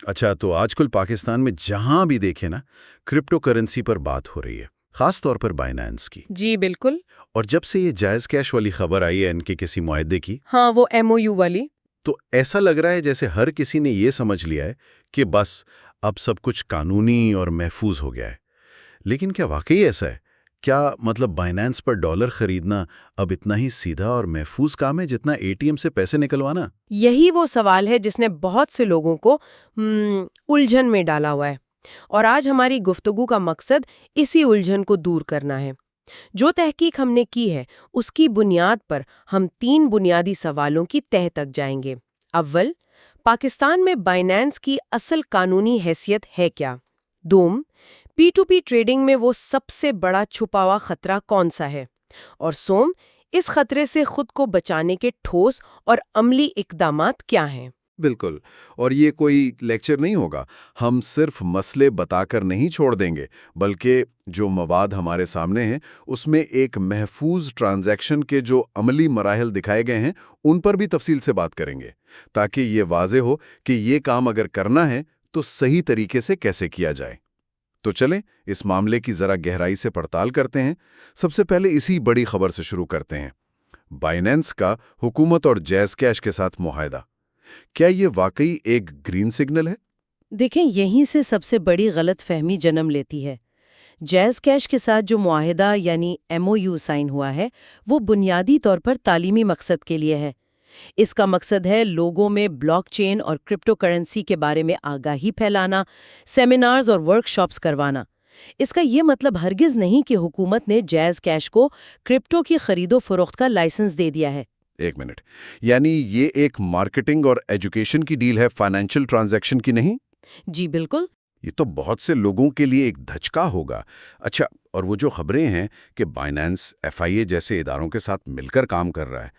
اچھا، تو آج کل پاکستان میں جہاں بھی دیکھیں نا، کرپٹو کرنسی پر بات ہو رہی ہے، خاص طور پر بائنانس کی۔ جی بالکل۔ اور جب سے یہ جائز کیش والی خبر آئی ہے ان کے کسی معاہدے کی، ہاں، وہ MOU والی۔ تو ایسا لگ رہا ہے جیسے ہر کسی نے یہ سمجھ لیا ہے کہ بس اب سب کچھ قانونی اور محفوظ ہو گیا ہے۔ لیکن کیا واقعی ایسا ہے؟ کیا مطلب بائنانس پر ڈالر خریدنا اب اتنا ہی سیدھا اور محفوظ کام ہے جتنا ATM سے پیسے نکلوانا؟ یہی وہ سوال ہے جس نے بہت سے لوگوں کو الجھن میں ڈالا ہوا ہے، اور آج ہماری گفتگو کا مقصد اسی الجھن کو دور کرنا ہے۔ جو تحقیق ہم نے کی ہے اس کی بنیاد پر ہم 3 بنیادی سوالوں کی تہہ تک جائیں گے۔ اول، پاکستان میں بائنانس کی اصل قانونی حیثیت ہے کیا؟ دوم، P2P ٹریڈنگ میں وہ سب سے بڑا چھپا ہوا خطرہ کون سا ہے؟ اور سوم، اس خطرے سے خود کو بچانے کے ٹھوس اور عملی اقدامات کیا ہیں؟ بالکل، اور یہ کوئی لیکچر نہیں ہوگا، ہم صرف مسئلے بتا کر نہیں چھوڑ دیں گے، بلکہ جو مواد ہمارے سامنے ہیں اس میں ایک محفوظ ٹرانزیکشن کے جو عملی مراحل دکھائے گئے ہیں ان پر بھی تفصیل سے بات کریں گے، تاکہ یہ واضح ہو کہ یہ کام اگر کرنا ہے تو صحیح طریقے سے کیسے کیا جائے۔ تو چلیں اس معاملے کی ذرا گہرائی سے پڑتال کرتے ہیں۔ سب سے پہلے اسی بڑی خبر سے شروع کرتے ہیں، بائنانس کا حکومت اور جائز کیش کے ساتھ معاہدہ۔ کیا یہ واقعی ایک گرین سگنل ہے؟ دیکھیں، یہیں سے سب سے بڑی غلط فہمی جنم لیتی ہے۔ جائز کیش کے ساتھ جو معاہدہ یعنی MOU سائن ہوا ہے وہ بنیادی طور پر تعلیمی مقصد کے لیے ہے۔ اس کا مقصد ہے لوگوں میں بلاک چین اور کرپٹو کرنسی کے بارے میں آگاہی پھیلانا، سیمینارز اور ورک شاپس کروانا۔ اس کا یہ مطلب ہرگز نہیں کہ حکومت نے جائز کیش کو کرپٹو کی خرید و فروخت کا لائسنس دے دیا ہے۔ ایک منٹ، یعنی یہ ایک مارکیٹنگ اور ایجوکیشن کی ڈیل ہے، فائنینشیل ٹرانزیکشن کی نہیں؟ جی بالکل۔ یہ تو بہت سے لوگوں کے لیے ایک دھچکا ہوگا۔ اچھا، اور وہ جو خبریں ہیں کہ بائنانس FIA جیسے اداروں کے ساتھ مل کر کام کر رہا ہے،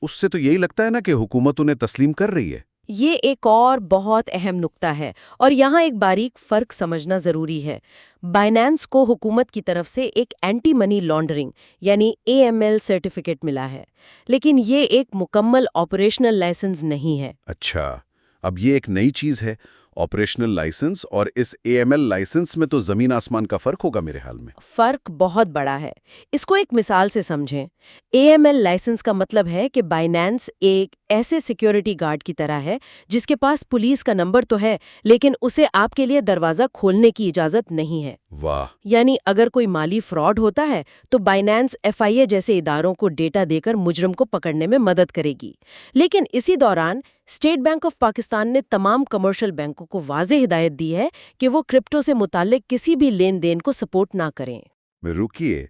اس سے تو یہی لگتا ہے نا کہ حکومت انہیں تسلیم کر رہی ہے۔ یہ ایک اور بہت اہم نقطہ ہے، اور یہاں ایک باریک فرق سمجھنا ضروری ہے۔ بائنانس کو حکومت کی طرف سے ایک اینٹی منی لانڈرنگ یعنی AML سرٹیفکیٹ ملا ہے، لیکن یہ ایک مکمل آپریشنل لائسنس نہیں ہے۔ اچھا، اب یہ ایک نئی چیز ہے، آپریشنل لائسنس اور اس AML لائسنس میں تو زمین آسمان کا فرق ہوگا میرے خیال میں۔ فرق بہت بڑا ہے۔ اس کو ایک مثال سے سمجھیں۔ AML لائسنس کا مطلب ہے کہ بائنانس ایک ایسے سیکیورٹی گارڈ کی طرح ہے جس کے پاس پولیس کا نمبر تو ہے، لیکن اسے آپ کے لیے دروازہ کھولنے کی اجازت نہیں ہے۔ واہ! یعنی اگر کوئی مالی فراڈ ہوتا ہے تو بائنانس FIA جیسے اداروں کو ڈیٹا دے کر مجرم کو پکڑنے میں مدد کرے گی، لیکن اسی دوران اسٹیٹ بینک آف پاکستان نے تمام کمرشل بینکوں کو واضح ہدایت دی ہے کہ وہ کرپٹو سے متعلق کسی بھی لین دین کو سپورٹ نہ کریں۔ رکیے،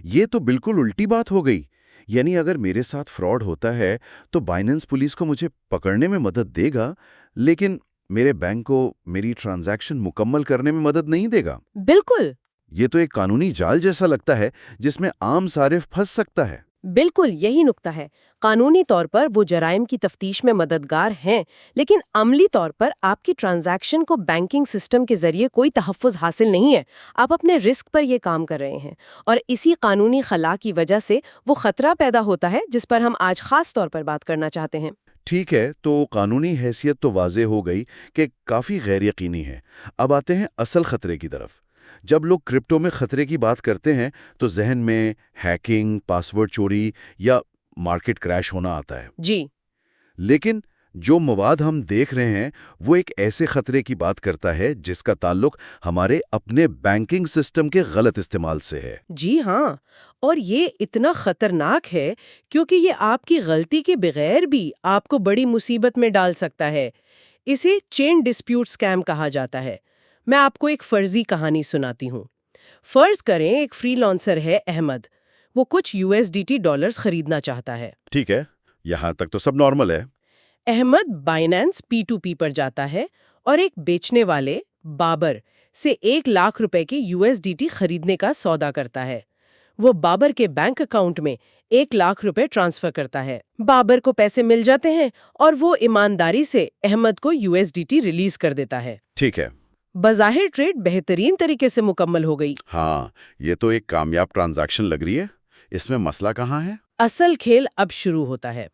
یہ تو بالکل الٹی بات ہو گئی۔ یعنی اگر میرے ساتھ فراڈ ہوتا ہے تو بائنانس پولیس کو مجھے پکڑنے میں مدد دے گا، لیکن میرے بینک کو میری ٹرانزیکشن مکمل کرنے میں مدد نہیں دے گا۔ بالکل، یہ تو ایک قانونی جال جیسا لگتا ہے جس میں عام صارف پھنس سکتا ہے۔ بالکل یہی نقطہ ہے۔ قانونی طور پر وہ جرائم کی تفتیش میں مددگار ہیں، لیکن عملی طور پر آپ کی ٹرانزیکشن کو بینکنگ سسٹم کے ذریعے کوئی تحفظ حاصل نہیں ہے۔ آپ اپنے رسک پر یہ کام کر رہے ہیں، اور اسی قانونی خلا کی وجہ سے وہ خطرہ پیدا ہوتا ہے جس پر ہم آج خاص طور پر بات کرنا چاہتے ہیں۔ ٹھیک ہے، تو قانونی حیثیت تو واضح ہو گئی کہ کافی غیر یقینی ہے۔ اب آتے ہیں اصل خطرے کی طرف۔ جب لوگ کرپٹو میں خطرے کی بات کرتے ہیں تو ذہن میں ہیکنگ، پاسورڈ چوری یا مارکیٹ کریش ہونا آتا ہے۔ جی، لیکن جو مواد ہم دیکھ رہے ہیں وہ ایک ایسے خطرے کی بات کرتا ہے جس کا تعلق ہمارے اپنے بینکنگ سسٹم کے غلط استعمال سے ہے۔ جی ہاں، اور یہ اتنا خطرناک ہے کیونکہ یہ آپ کی غلطی کے بغیر بھی آپ کو بڑی مصیبت میں ڈال سکتا ہے۔ اسے چین ڈسپیوٹ اسکیم کہا جاتا ہے۔ میں آپ کو ایک فرضی کہانی سناتی ہوں۔ فرض کریں ایک فری لانسر ہے احمد، وہ کچھ USDT ڈالرز خریدنا چاہتا ہے۔ ٹھیک ہے، یہاں تک تو سب نارمل ہے۔ احمد بائنانس P2P پر جاتا ہے اور ایک بیچنے والے بابر سے 1 لاکھ روپے کے USDT خریدنے کا سودا کرتا ہے۔ وہ بابر کے بینک اکاؤنٹ میں 1 لاکھ روپے ٹرانسفر کرتا ہے۔ بابر کو پیسے مل جاتے ہیں اور وہ ایمانداری سے احمد کو USDT ریلیز کر دیتا ہے۔ ٹھیک ہے۔ بظاہر ٹریڈ بہترین طریقے سے مکمل ہو گئی۔ ہاں، یہ تو ایک کامیاب ٹرانزیکشن لگ رہی ہے۔ اس میں مسئلہ کہاں ہے؟ اصل کھیل اب شروع ہوتا ہے۔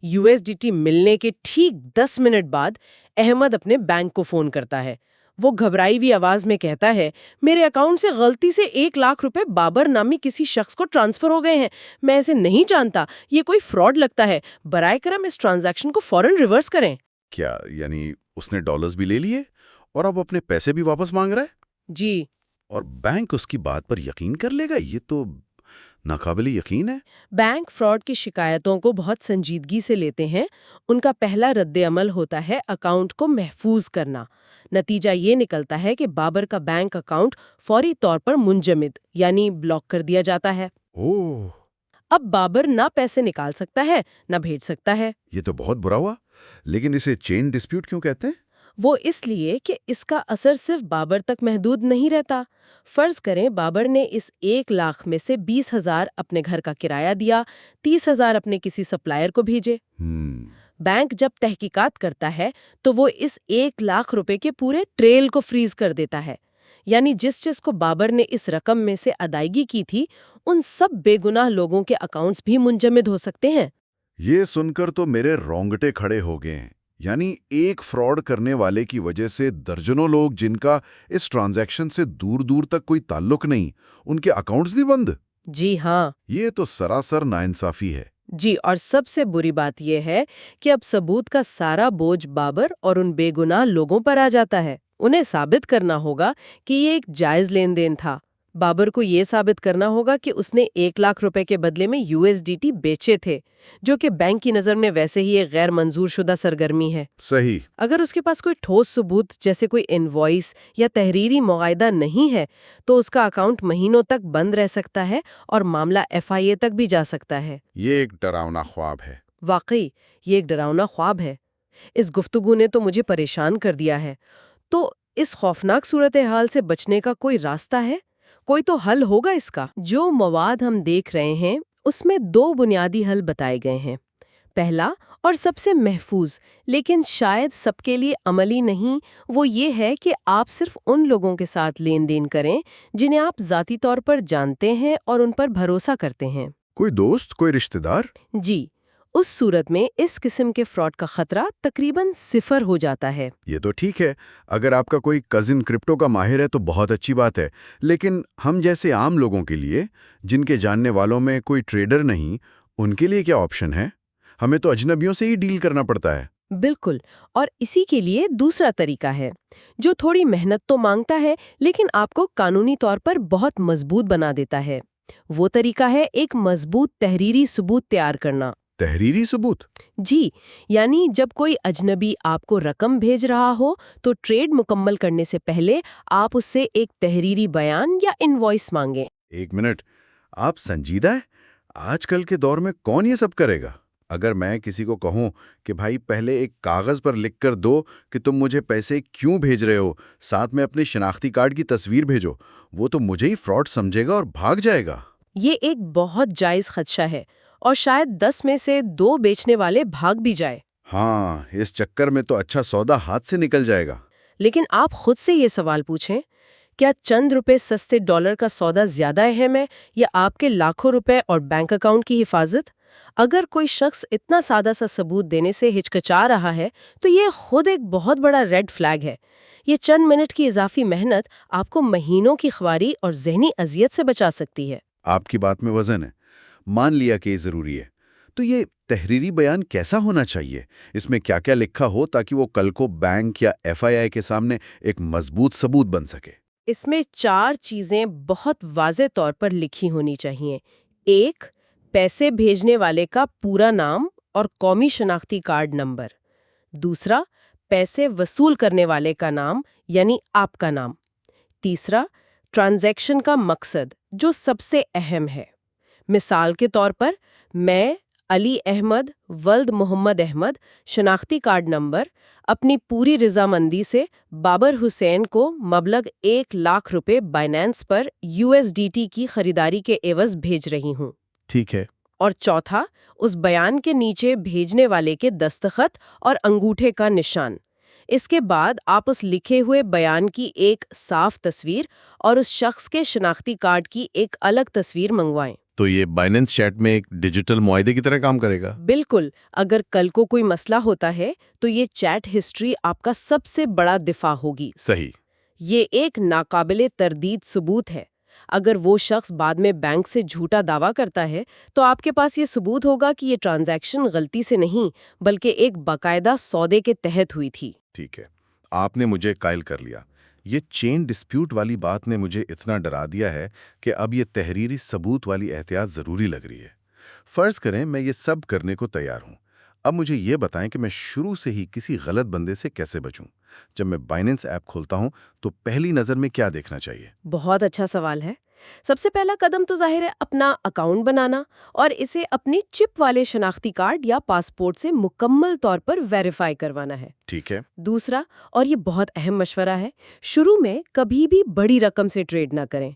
USDT ملنے کے ٹھیک 10 منٹ بعد احمد اپنے بینک کو فون کرتا ہے۔ وہ گھبرائی ہوئی آواز میں کہتا ہے، میرے اکاؤنٹ سے غلطی سے 1 لاکھ روپے بابر نامی کسی شخص کو ٹرانسفر ہو گئے ہیں، میں اسے نہیں جانتا، یہ کوئی فراڈ لگتا ہے، برائے کرم اس ٹرانزیکشن کو فوراً ریورس کریں۔ کیا یعنی اس نے ڈالرز بھی لے لیے اور اب اپنے پیسے بھی واپس مانگ رہا ہے؟ جی، اور بینک اس کی بات پر یقین کر لے گا؟ یہ تو ناقابل یقین ہے۔ بینک فراڈ کی شکایتوں کو بہت سنجیدگی سے لیتے ہیں۔ ان کا پہلا رد عمل ہوتا ہے اکاؤنٹ کو محفوظ کرنا۔ نتیجہ یہ نکلتا ہے کہ بابر کا بینک اکاؤنٹ فوری طور پر منجمد یعنی بلاک کر دیا جاتا ہے۔ اوہ، اب بابر نہ پیسے نکال سکتا ہے نہ بھیج سکتا ہے۔ یہ تو بہت برا ہوا، لیکن اسے چین ڈسپیوٹ کیوں کہتے ہیں؟ وہ اس لیے کہ اس کا اثر صرف بابر تک محدود نہیں رہتا۔ فرض کریں بابر نے اس 1 لاکھ میں سے 20,000 اپنے گھر کا کرایہ دیا، 30,000 اپنے کسی سپلائر کو بھیجے۔ بینک جب تحقیقات کرتا ہے تو وہ اس 1 لاکھ روپے کے پورے ٹریل کو فریز کر دیتا ہے، یعنی جس کو بابر نے اس رقم میں سے ادائیگی کی تھی ان سب بے گناہ لوگوں کے اکاؤنٹس بھی منجمد ہو سکتے ہیں۔ یہ سن کر تو میرے رونگٹے کھڑے ہو گئے ہیں۔ یعنی ایک فراڈ کرنے والے کی وجہ سے درجنوں لوگ جن کا اس ٹرانزیکشن سے دور دور تک کوئی تعلق نہیں، ان کے اکاؤنٹس بھی بند۔ جی ہاں، یہ تو سراسر ناانصافی ہے۔ جی، اور سب سے بری بات یہ ہے کہ اب ثبوت کا سارا بوجھ بابر اور ان بے گناہ لوگوں پر آ جاتا ہے۔ انہیں ثابت کرنا ہوگا کہ یہ ایک جائز لین دین تھا۔ بابر کو یہ ثابت کرنا ہوگا کہ اس نے 1 لاکھ روپے کے بدلے میں USDT بیچے تھے، جو کہ بینک کی نظر میں ویسے ہی ایک غیر منظور شدہ سرگرمی ہے۔ صحیح۔ اگر اس کے پاس کوئی ٹھوس ثبوت جیسے کوئی انوائس یا تحریری معاہدہ نہیں ہے تو اس کا اکاؤنٹ مہینوں تک بند رہ سکتا ہے اور معاملہ FIA تک بھی جا سکتا ہے۔ یہ ایک ڈراونا خواب ہے۔ واقعی یہ ایک ڈراونا خواب ہے۔ اس گفتگو نے تو مجھے پریشان کر دیا ہے۔ تو اس خوفناک صورتحال سے بچنے کا کوئی راستہ ہے؟ کوئی تو حل ہوگا اس کا؟ جو مواد ہم دیکھ رہے ہیں اس میں 2 بنیادی حل بتائے گئے ہیں۔ پہلا اور سب سے محفوظ لیکن شاید سب کے لیے عملی نہیں، وہ یہ ہے کہ آپ صرف ان لوگوں کے ساتھ لین دین کریں جنہیں آپ ذاتی طور پر جانتے ہیں اور ان پر بھروسہ کرتے ہیں۔ کوئی دوست، کوئی رشتہ دار؟ جی، اس صورت میں اس قسم کے فراڈ کا خطرہ تقریباً 0 ہو جاتا ہے۔ یہ تو ٹھیک ہے، اگر آپ کا کوئی کزن کرپٹو کا ماہر ہے تو بہت اچھی بات ہے، لیکن ہم جیسے عام لوگوں کے لیے جن کے جاننے والوں میں کوئی ٹریڈر نہیں، ان کے لیے کیا آپشن ہے؟ ہمیں تو اجنبیوں سے ہی ڈیل کرنا پڑتا ہے۔ بالکل، اور اسی کے لیے دوسرا طریقہ ہے جو تھوڑی محنت تو مانگتا ہے لیکن آپ کو قانونی طور پر بہت مضبوط بنا دیتا ہے۔ وہ طریقہ ہے ایک مضبوط تحریری ثبوت تیار کرنا۔ تحریری ثبوت؟ جی، یعنی جب کوئی اجنبی آپ کو رقم بھیج رہا ہو تو ٹریڈ مکمل کرنے سے پہلے آپ اس سے ایک تحریری بیان یا انوائس مانگیں۔ ایک منٹ، آپ سنجیدہ ہیں؟ آج کل کے دور میں کون یہ سب کرے گا؟ اگر میں کسی کو کہوں کہ بھائی پہلے ایک کاغذ پر لکھ کر دو کہ تم مجھے پیسے کیوں بھیج رہے ہو، ساتھ میں اپنے شناختی کارڈ کی تصویر بھیجو، وہ تو مجھے ہی فراڈ سمجھے گا اور بھاگ جائے گا۔ یہ ایک بہت جائز خدشہ ہے اور شاید 10 میں سے 2 بیچنے والے بھاگ بھی جائے۔ ہاں، اس چکر میں تو اچھا سودا ہاتھ سے نکل جائے گا۔ لیکن آپ خود سے یہ سوال پوچھیں، کیا چند روپے سستے ڈالر کا سودا زیادہ اہم ہے یا آپ کے لاکھوں روپے اور بینک اکاؤنٹ کی حفاظت؟ اگر کوئی شخص اتنا سادہ سا ثبوت دینے سے ہچکچا رہا ہے تو یہ خود ایک بہت بڑا ریڈ فلیگ ہے۔ یہ چند منٹ کی اضافی محنت آپ کو مہینوں کی خواری اور ذہنی اذیت سے بچا سکتی ہے۔ آپ کی بات میں وزن ہے، مان لیا کہ یہ ضروری ہے۔ تو یہ تحریری بیان کیسا ہونا چاہیے؟ اس میں کیا کیا لکھا ہو تاکہ وہ کل کو بینک یا FIA کے سامنے ایک مضبوط ثبوت بن سکے؟ اس میں 4 چیزیں بہت واضح طور پر لکھی ہونی چاہیے۔ 1، پیسے بھیجنے والے کا پورا نام اور قومی شناختی کارڈ نمبر۔ 2، پیسے وصول کرنے والے کا نام یعنی آپ کا نام۔ 3، ٹرانزیکشن کا مقصد جو سب سے اہم ہے۔ مثال کے طور پر، میں علی احمد ولد محمد احمد شناختی کارڈ نمبر اپنی پوری رضامندی سے بابر حسین کو مبلغ 1 لاکھ روپے بائنانس پر USDT کی خریداری کے عوض بھیج رہی ہوں۔ ٹھیک ہے۔ اور 4، اس بیان کے نیچے بھیجنے والے کے دستخط اور انگوٹھے کا نشان۔ اس کے بعد آپ اس لکھے ہوئے بیان کی ایک صاف تصویر اور اس شخص کے شناختی کارڈ کی ایک الگ تصویر منگوائیں۔ تو یہ بائننس چیٹ میں ایک ڈیجیٹل معاہدے کی طرح کام کرے گا؟ بالکل، اگر کل کو کوئی مسئلہ ہوتا ہے تو یہ چیٹ ہسٹری آپ کا سب سے بڑا دفاع ہوگی۔ صحیح۔ یہ ایک ناقابل تردید ثبوت ہے۔ اگر وہ شخص بعد میں بینک سے جھوٹا دعویٰ کرتا ہے تو آپ کے پاس یہ ثبوت ہوگا کہ یہ ٹرانزیکشن غلطی سے نہیں بلکہ ایک باقاعدہ سودے کے تحت ہوئی تھی۔ ٹھیک ہے، آپ نے مجھے قائل کر لیا۔ یہ چین ڈسپیوٹ والی بات نے مجھے اتنا ڈرا دیا ہے کہ اب یہ تحریری ثبوت والی احتیاط ضروری لگ رہی ہے۔ فرض کریں میں یہ سب کرنے کو تیار ہوں، اب مجھے یہ بتائیں کہ میں شروع سے ہی کسی غلط بندے سے کیسے بچوں؟ جب میں بائننس ایپ کھولتا ہوں تو پہلی نظر میں کیا دیکھنا چاہیے؟ بہت اچھا سوال ہے۔ سب سے پہلا قدم تو ظاہر ہے اپنا اکاؤنٹ بنانا اور اسے اپنی چپ والے شناختی کارڈ یا پاسپورٹ سے مکمل طور پر ویریفائی کروانا ہے۔ ٹھیک ہے۔ دوسرا، اور یہ بہت اہم مشورہ ہے، شروع میں کبھی بھی بڑی رقم سے ٹریڈ نہ کریں۔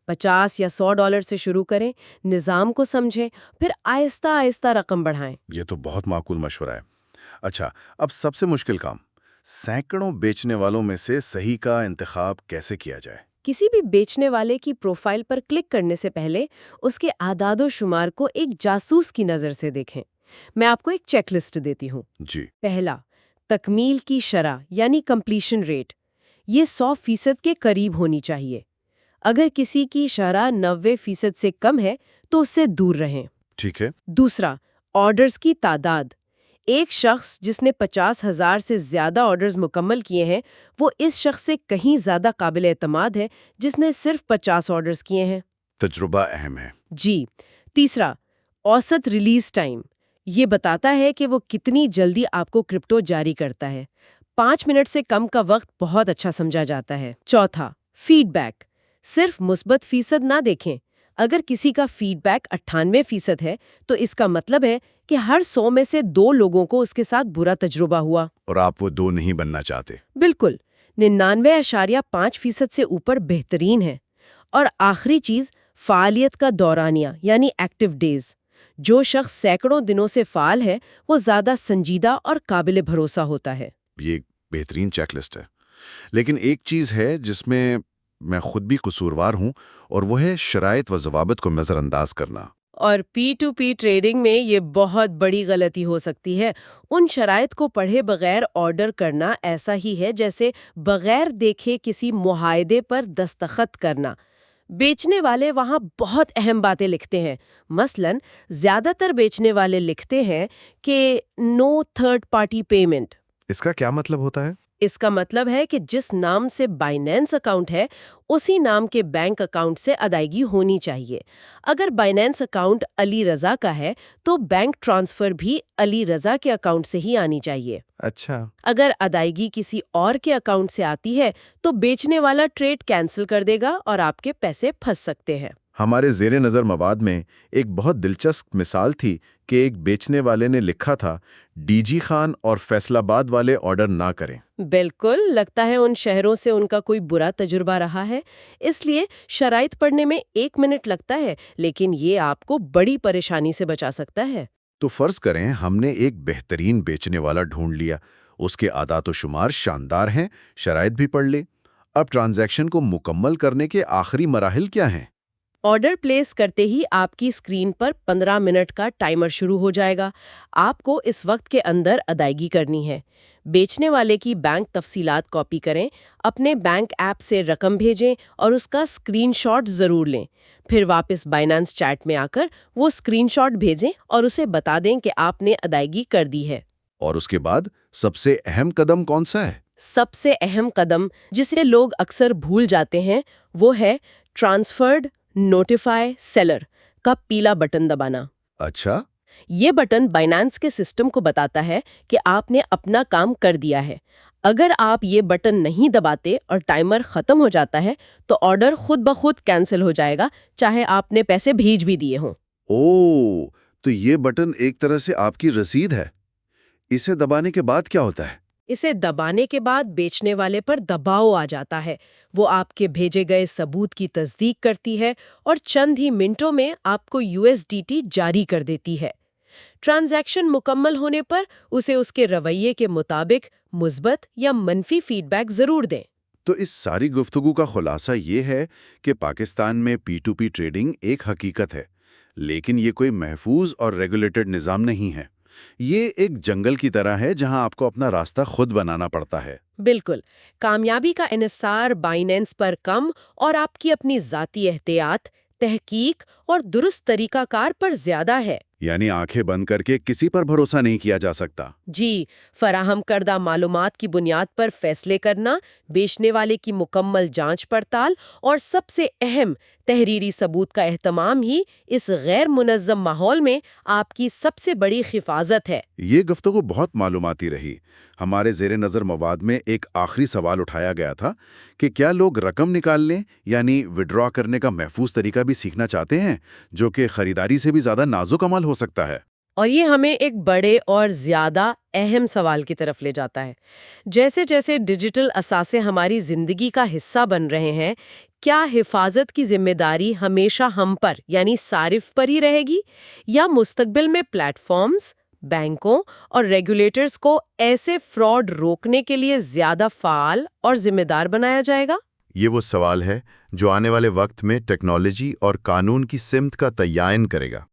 $50 یا $100 سے شروع کریں، نظام کو سمجھیں، پھر آہستہ آہستہ رقم بڑھائیں۔ یہ تو بہت معقول مشورہ ہے۔ اچھا، اب سب سے مشکل کام، سینکڑوں بیچنے والوں میں سے صحیح کا انتخاب کیسے کیا جائے؟ کسی بھی بیچنے والے کی پروفائل پر کلک کرنے سے پہلے اس کے اعداد و شمار کو ایک جاسوس کی نظر سے دیکھیں۔ میں آپ کو ایک چیک لسٹ دیتی ہوں۔ جی۔ پہلا، تکمیل کی شرح یعنی کمپلیشن ریٹ، یہ 100% کے قریب ہونی چاہیے۔ اگر کسی کی شرح 90% سے کم ہے تو اس سے دور رہیں۔ ٹھیک ہے۔ دوسرا، آرڈرز کی تعداد۔ ایک شخص جس نے 50,000 سے زیادہ آرڈرز مکمل کیے ہیں وہ اس شخص سے کہیں زیادہ قابل اعتماد ہے جس نے صرف 50 آرڈرز کیے ہیں۔ تجربہ اہم ہے۔ جی۔ تیسرا، اوسط ریلیز ٹائم، یہ بتاتا ہے کہ وہ کتنی جلدی آپ کو کرپٹو جاری کرتا ہے۔ 5 منٹ سے کم کا وقت بہت اچھا سمجھا جاتا ہے۔ چوتھا، فیڈ بیک، صرف مثبت فیصد نہ دیکھیں۔ اگر کسی کا فیڈ بیک 98% ہے تو اس کا مطلب ہے کہ ہر 100 میں سے 2 لوگوں کو اس کے ساتھ برا تجربہ ہوا۔ اور آپ وہ 2 نہیں بننا چاہتے۔ بالکل، 99.5% سے اوپر بہترین ہے۔ اور آخری چیز، فعالیت کا دورانیہ یعنی ایکٹیو ڈیز۔ جو شخص سینکڑوں دنوں سے فعال ہے وہ زیادہ سنجیدہ اور قابل بھروسہ ہوتا ہے۔ یہ ایک بہترین چیک لسٹ ہے، لیکن ایک چیز ہے جس میں میں خود بھی قصوروار ہوں، اور وہ ہے شرائط و ضوابط کو نظر انداز کرنا۔ اور P2P ٹریڈنگ میں یہ بہت بڑی غلطی ہو سکتی ہے۔ ان شرائط کو پڑھے بغیر آرڈر کرنا ایسا ہی ہے جیسے بغیر دیکھے کسی معاہدے پر دستخط کرنا۔ بیچنے والے وہاں بہت اہم باتیں لکھتے ہیں، مثلاً زیادہ تر بیچنے والے لکھتے ہیں کہ نو تھرڈ پارٹی پیمنٹ۔ اس کا کیا مطلب ہوتا ہے؟ اس کا مطلب ہے کہ جس نام سے بائنینس اکاؤنٹ ہے اسی نام کے بینک اکاؤنٹ سے ادائیگی ہونی چاہیے۔ اگر بائنینس اکاؤنٹ علی رضا کا ہے تو بینک ٹرانسفر بھی علی رضا کے اکاؤنٹ سے ہی آنی چاہیے۔ اچھا۔ اگر ادائیگی کسی اور کے اکاؤنٹ سے آتی ہے تو بیچنے والا ٹریڈ کینسل کر دے گا اور آپ کے پیسے پھنس سکتے ہیں۔ ہمارے زیر نظر مواد میں ایک بہت دلچسپ مثال تھی کہ ایک بیچنے والے نے لکھا تھا ڈی جی خان اور فیصل آباد والے آرڈر نہ کریں۔ بالکل، لگتا ہے ان شہروں سے ان کا کوئی برا تجربہ رہا ہے، اس لیے شرائط پڑھنے میں 1 منٹ لگتا ہے لیکن یہ آپ کو بڑی پریشانی سے بچا سکتا ہے۔ تو فرض کریں ہم نے ایک بہترین بیچنے والا ڈھونڈ لیا، اس کے اعداد و شمار شاندار ہیں، شرائط بھی پڑھ لے۔ اب ٹرانزیکشن کو مکمل کرنے کے آخری مراحل کیا ہیں؟ آرڈر پلیس کرتے ہی آپ کی اسکرین پر 15 منٹ کا ٹائمر شروع ہو جائے گا۔ آپ کو اس وقت کے اندر ادائیگی کرنی ہے۔ بیچنے والے کی بینک تفصیلات کاپی کریں، اپنے بینک ایپ سے رقم بھیجیں اور اس کا اسکرین شاٹ ضرور لیں۔ پھر واپس بائنانس چیٹ میں آ کر وہ اسکرین شاٹ بھیجیں اور اسے بتا دیں کہ آپ نے ادائیگی کر دی ہے۔ اور اس کے بعد سب سے اہم قدم کون سا ہے؟ سب سے اہم قدم جسے لوگ اکثر بھول جاتے ہیں وہ ہے ٹرانسفرڈ نوٹیفائی سیلر کا پیلا بٹن دبانا۔ اچھا۔ یہ بٹن بائنانس کے سسٹم کو بتاتا ہے کہ آپ نے اپنا کام کر دیا ہے۔ اگر آپ یہ بٹن نہیں دباتے اور ٹائمر ختم ہو جاتا ہے تو آرڈر خود بخود کینسل ہو جائے گا، چاہے آپ نے پیسے بھیج بھی دیے ہوں۔ اوہ، تو یہ بٹن ایک طرح سے آپ کی رسید ہے۔ اسے دبانے کے بعد کیا ہوتا ہے؟ اسے دبانے کے بعد بیچنے والے پر دباؤ آ جاتا ہے۔ وہ آپ کے بھیجے گئے ثبوت کی تصدیق کرتی ہے اور چند ہی منٹوں میں آپ کو USDT جاری کر دیتی ہے۔ ٹرانزیکشن مکمل ہونے پر اسے اس کے رویے کے مطابق مثبت یا منفی فیڈ بیک ضرور دیں۔ تو اس ساری گفتگو کا خلاصہ یہ ہے کہ پاکستان میں P2P ٹریڈنگ ایک حقیقت ہے، لیکن یہ کوئی محفوظ اور ریگولیٹڈ نظام نہیں ہے۔ یہ ایک جنگل کی طرح ہے جہاں آپ کو اپنا راستہ خود بنانا پڑتا ہے۔ بالکل، کامیابی کا انحصار بائنینس پر کم اور آپ کی اپنی ذاتی احتیاط، تحقیق اور درست طریقہ کار پر زیادہ ہے۔ یعنی آنکھیں بند کر کے کسی پر بھروسہ نہیں کیا جا سکتا۔ جی، فراہم کردہ معلومات کی بنیاد پر فیصلے کرنا، بیچنے والے کی مکمل جانچ پڑتال اور سب سے اہم تحریری ثبوت کا اہتمام ہی اس غیر منظم ماحول میں آپ کی سب سے بڑی حفاظت ہے۔ یہ گفتگو بہت معلوماتی رہی۔ ہمارے زیر نظر مواد میں ایک آخری سوال اٹھایا گیا تھا کہ کیا لوگ رقم نکالنے یعنی وڈرا کرنے کا محفوظ طریقہ بھی سیکھنا چاہتے ہیں، جو کہ خریداری سے بھی زیادہ نازک عمل ہو سکتا ہے؟ اور یہ ہمیں ایک بڑے اور زیادہ اہم سوال کی طرف لے جاتا ہے۔ جیسے جیسے ڈیجیٹل اثاثے ہماری زندگی کا حصہ بن رہے ہیں، کیا حفاظت کی ذمہ داری ہمیشہ ہم پر یعنی صارف پر ہی رہے گی، یا مستقبل میں پلیٹ فارمز، بینکوں اور ریگولیٹرز کو ایسے فراڈ روکنے کے لیے زیادہ فعال اور ذمہ دار بنایا جائے گا؟ یہ وہ سوال ہے جو آنے والے وقت میں ٹیکنالوجی اور قانون کی سمت کا تعین کرے گا۔